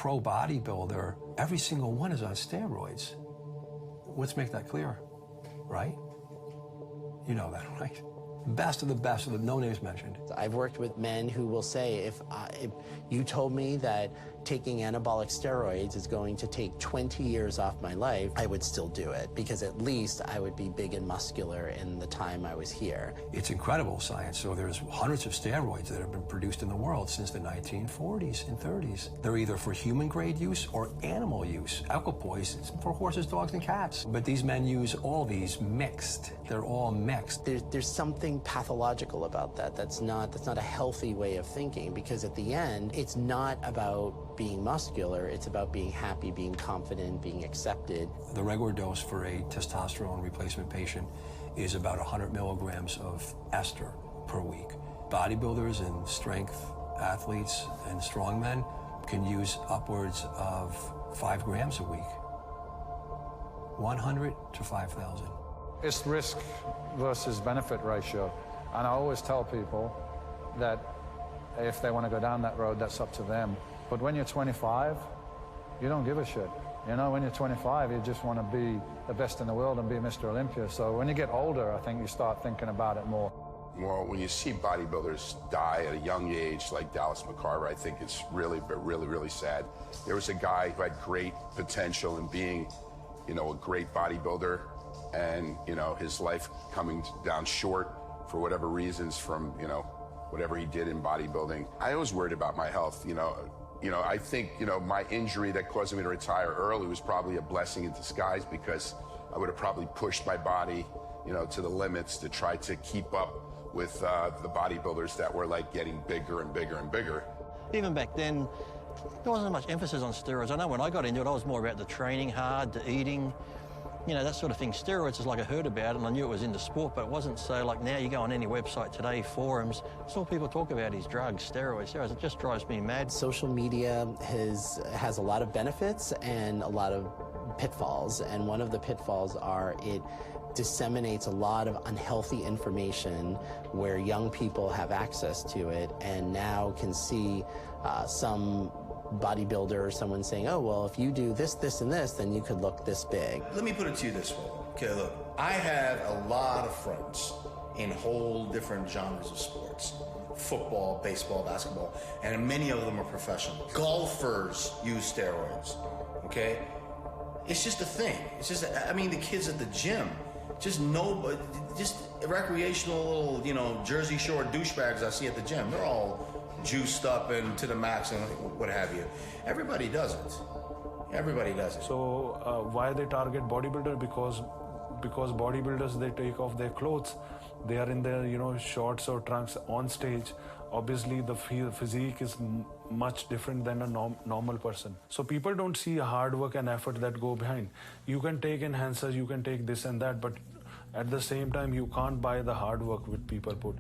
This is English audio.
pro bodybuilder, every single one is on steroids. Let's make that clear, right? You know that, right? Best of the best, with no names mentioned. I've worked with men who will say, if you told me that taking anabolic steroids is going to take 20 years off my life, I would still do it, because at least I would be big and muscular in the time I was here. It's incredible science. So there's hundreds of steroids that have been produced in the world since the 1940s and 30s. They're either for human grade use or animal use. Equipoise is for horses, dogs, and cats. But these men use all these mixed. They're all mixed. There's something pathological about that. That's not a healthy way of thinking, because at the end, it's not about being muscular, it's about being happy, being confident, being accepted. The regular dose for a testosterone replacement patient is about 100 milligrams of ester per week. Bodybuilders and strength athletes and strongmen can use upwards of 5 grams a week. 100 to 5,000. It's risk versus benefit ratio. And I always tell people that if they want to go down that road, that's up to them. But when you're 25, you don't give a shit. You know, when you're 25, you just want to be the best in the world and be Mr. Olympia. So when you get older, I think you start thinking about it more. Well, when you see bodybuilders die at a young age, like Dallas McCarver, I think it's really sad. There was a guy who had great potential in being, you know, a great bodybuilder, and, you know, his life coming down short for whatever reasons from, you know, whatever he did in bodybuilding. I was worried about my health, you know. I think, you know, my injury that caused me to retire early was probably a blessing in disguise, because I would have probably pushed my body, you know, to the limits to try to keep up with the bodybuilders that were like getting bigger and bigger and bigger. Even back then, there wasn't much emphasis on steroids. I know when I got into it, I was more about the training hard, the eating, you know, that sort of thing. Steroids is like I heard about it and I knew it was in the sport, but it wasn't so like now you go on any website today, forums, it's all people talk about is drugs, steroids. It just drives me mad. Social media has a lot of benefits and a lot of pitfalls, and one of the pitfalls are it disseminates a lot of unhealthy information where young people have access to it and now can see some bodybuilder or someone saying, oh, well, if you do this, this, and this, then you could look this big. Let me put it to you this way. Okay, look, I have a lot of friends in whole different genres of sports. Football, baseball, basketball, and many of them are professional. Golfers use steroids, okay? It's just a thing. It's just, I mean, the kids at the gym, just recreational little, you know, Jersey Shore douchebags I see at the gym. They're all juiced up and to the max and what have you. Everybody does it. Everybody does it. So why they target bodybuilder? Because bodybuilders, they take off their clothes. They are in their, you know, shorts or trunks on stage. Obviously, the physique is much different than a normal person. So people don't see hard work and effort that go behind. You can take enhancers, you can take this and that, but at the same time, you can't buy the hard work which people put.